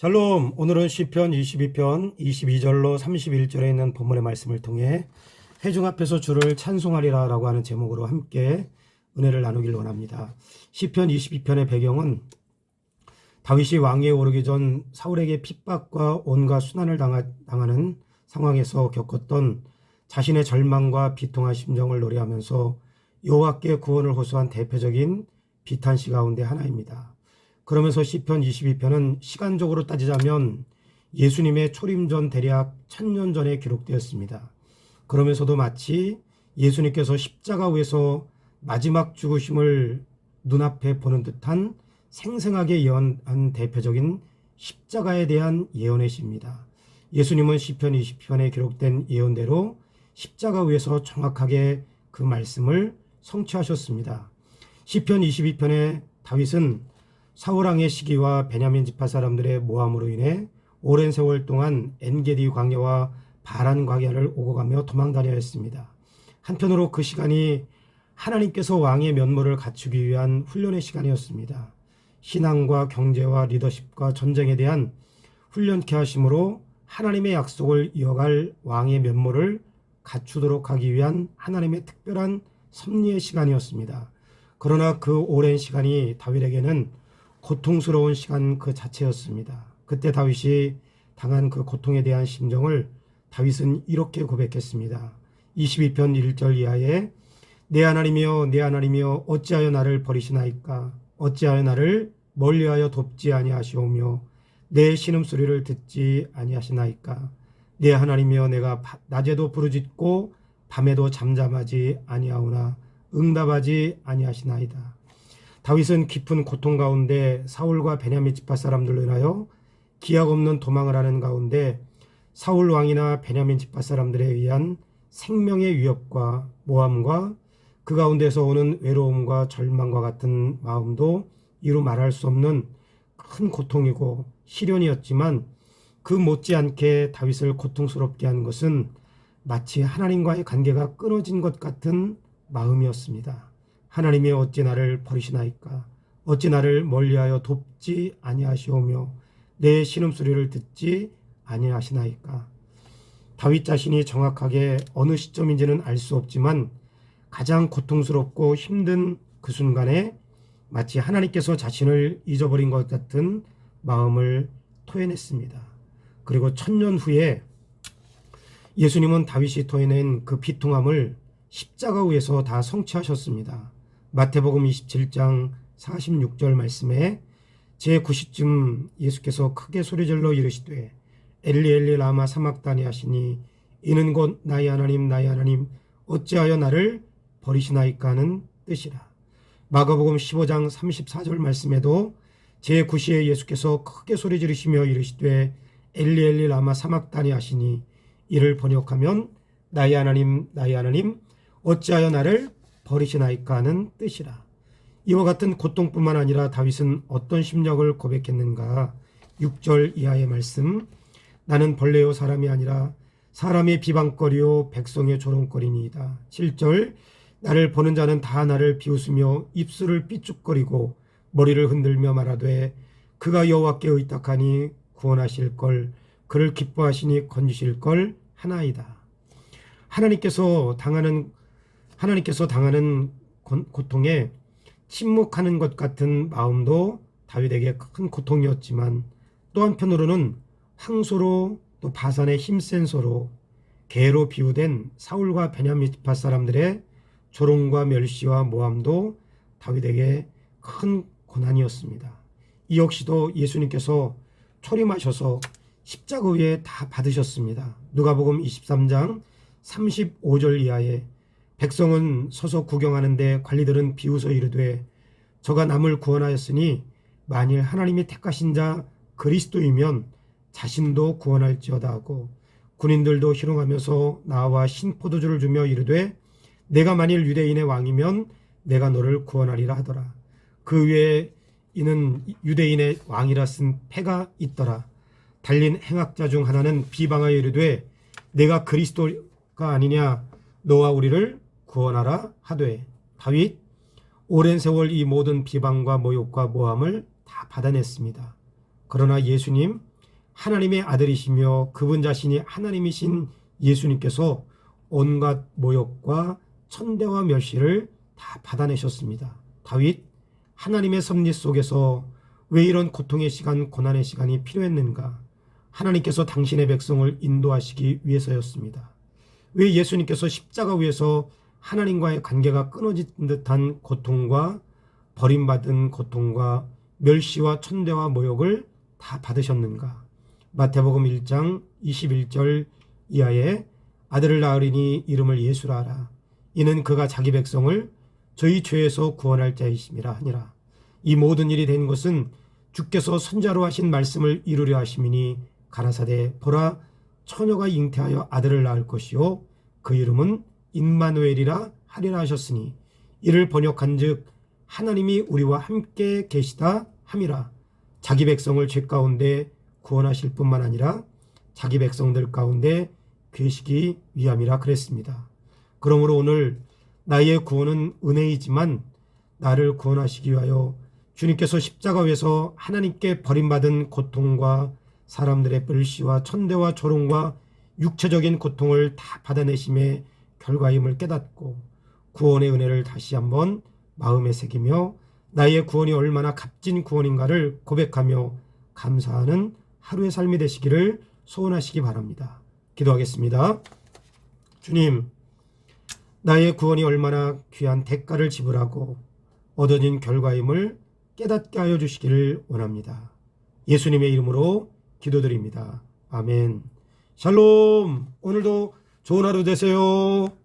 샬롬. 오늘은 시편 22편 22절로 31절에 있는 본문의 말씀을 통해 회중 앞에서 주를 찬송하리라 라고 하는 제목으로 함께 은혜를 나누길 원합니다. 시편 22편의 배경은 다윗이 왕위에 오르기 전 사울에게 핍박과 온갖 순환을 당하는 상황에서 겪었던 자신의 절망과 비통한 심정을 노래하면서 여호와께 구원을 호소한 대표적인 비탄시 가운데 하나입니다. 그러면서 시편 22편은 시간적으로 따지자면 예수님의 초림 전 대략 1000년 전에 기록되었습니다. 그러면서도 마치 예수님께서 십자가 위에서 마지막 죽으심을 눈앞에 보는 듯한 생생하게 예언한 대표적인 십자가에 대한 예언의 시입니다. 예수님은 시편 20편에 기록된 예언대로 십자가 위에서 정확하게 그 말씀을 성취하셨습니다. 시편 22편에 다윗은 사울왕의 시기와 베냐민 지파 사람들의 모함으로 인해 오랜 세월 동안 엔게디 광야와 바란 광야를 오고 가며 도망다녀야 했습니다. 한편으로 그 시간이 하나님께서 왕의 면모를 갖추기 위한 훈련의 시간이었습니다. 신앙과 경제와 리더십과 전쟁에 대한 훈련케 하심으로 하나님의 약속을 이어갈 왕의 면모를 갖추도록 하기 위한 하나님의 특별한 섭리의 시간이었습니다. 그러나 그 오랜 시간이 다윗에게는 고통스러운 시간 그 자체였습니다. 그때 다윗이 당한 그 고통에 대한 심정을 다윗은 이렇게 고백했습니다. 22편 1절 이하에 내 하나님이여 내 하나님이여 어찌하여 나를 버리시나이까 어찌하여 나를 멀리하여 돕지 아니하시오며 내 신음소리를 듣지 아니하시나이까 내 하나님이여 내가 낮에도 부르짖고 밤에도 잠잠하지 아니하오나 응답하지 아니하시나이다. 다윗은 깊은 고통 가운데 사울과 베냐민 지파 사람들로 인하여 기약 없는 도망을 하는 가운데 사울 왕이나 베냐민 지파 사람들에 의한 생명의 위협과 모함과 그 가운데서 오는 외로움과 절망과 같은 마음도 이루 말할 수 없는 큰 고통이고 시련이었지만 그 못지않게 다윗을 고통스럽게 한 것은 마치 하나님과의 관계가 끊어진 것 같은 마음이었습니다. 하나님이 어찌 나를 버리시나이까 어찌 나를 멀리하여 돕지 아니하시오며 내 신음소리를 듣지 아니하시나이까. 다윗 자신이 정확하게 어느 시점인지는 알 수 없지만 가장 고통스럽고 힘든 그 순간에 마치 하나님께서 자신을 잊어버린 것 같은 마음을 토해냈습니다. 그리고 1000년 후에 예수님은 다윗이 토해낸 그 비통함을 십자가 위에서 다 성취하셨습니다. 마태복음 27장 46절 말씀에 제9시쯤 예수께서 크게 소리질러 이르시되 엘리 엘리 라마 사막다니 하시니 이는 곧 나의 하나님 나의 하나님 어찌하여 나를 버리시나이까 하는 뜻이라. 마가복음 15장 34절 말씀에도 제9시에 예수께서 크게 소리 지르시며 이르시되 엘리 엘리 라마 사막다니 하시니 이를 번역하면 나의 하나님 나의 하나님 어찌하여 나를 버리시나이까 하는 뜻이라. 이와 같은 고통뿐만 아니라 다윗은 어떤 심정을 고백했는가. 6절 이하의 말씀 나는 벌레요 사람이 아니라 사람의 비방거리요 백성의 조롱거리니이다. 7절 나를 보는 자는 다 나를 비웃으며 입술을 삐죽거리고 머리를 흔들며 말하되 그가 여호와께 의탁하니 구원하실 걸 그를 기뻐하시니 건지실 걸 하나이다. 하나님께서 당하는 고통에 침묵하는 것 같은 마음도 다윗에게 큰 고통이었지만 또 한편으로는 황소로 또 바산의 힘센 소로 개로 비유된 사울과 베냐민 지파 사람들의 조롱과 멸시와 모함도 다윗에게 큰 고난이었습니다. 이 역시도 예수님께서 초림하셔서 십자가 위에 다 받으셨습니다. 누가복음 23장 35절 이하에 백성은 서서 구경하는데 관리들은 비웃어 이르되 저가 남을 구원하였으니 만일 하나님이 택하신 자 그리스도이면 자신도 구원할지어다 하고 군인들도 희롱하면서 나와 신포도주를 주며 이르되 내가 만일 유대인의 왕이면 내가 너를 구원하리라 하더라. 그 위에 이는 유대인의 왕이라 쓴 패가 있더라. 달린 행악자 중 하나는 비방하여 이르되 내가 그리스도가 아니냐 너와 우리를 구원하라 하되 다윗 오랜 세월 이 모든 비방과 모욕과 모함을 다 받아냈습니다. 그러나 예수님 하나님의 아들이시며 그분 자신이 하나님이신 예수님께서 온갖 모욕과 천대와 멸시를 다 받아내셨습니다. 다윗, 하나님의 섭리 속에서 왜 이런 고통의 시간, 고난의 시간이 필요했는가? 하나님께서 당신의 백성을 인도하시기 위해서였습니다. 왜 예수님께서 십자가 위에서 하나님과의 관계가 끊어진 듯한 고통과 버림받은 고통과 멸시와 천대와 모욕을 다 받으셨는가? 마태복음 1장 21절 이하에 아들을 낳으리니 이름을 예수라 하라. 이는 그가 자기 백성을 저희 죄에서 구원할 자이심이라 하니라. 이 모든 일이 된 것은 주께서 선자로 하신 말씀을 이루려 하심이니 가라사대 보라 처녀가 잉태하여 아들을 낳을 것이요 그 이름은 임마누엘이라 하리라 하셨으니 이를 번역한즉 하나님이 우리와 함께 계시다 함이라. 자기 백성을 죄 가운데 구원하실 뿐만 아니라 자기 백성들 가운데 계시기 위함이라 그랬습니다. 그러므로 오늘 나의 구원은 은혜이지만 나를 구원하시기 위하여 주님께서 십자가 위에서 하나님께 버림받은 고통과 사람들의 멸시와 천대와 조롱과 육체적인 고통을 다 받아내심의 결과임을 깨닫고 구원의 은혜를 다시 한번 마음에 새기며 나의 구원이 얼마나 값진 구원인가를 고백하며 감사하는 하루의 삶이 되시기를 소원하시기 바랍니다. 기도하겠습니다. 주님, 나의 구원이 얼마나 귀한 대가를 지불하고 얻어진 결과임을 깨닫게 하여 주시기를 원합니다. 예수님의 이름으로 기도드립니다. 아멘. 샬롬. 오늘도 좋은 하루 되세요.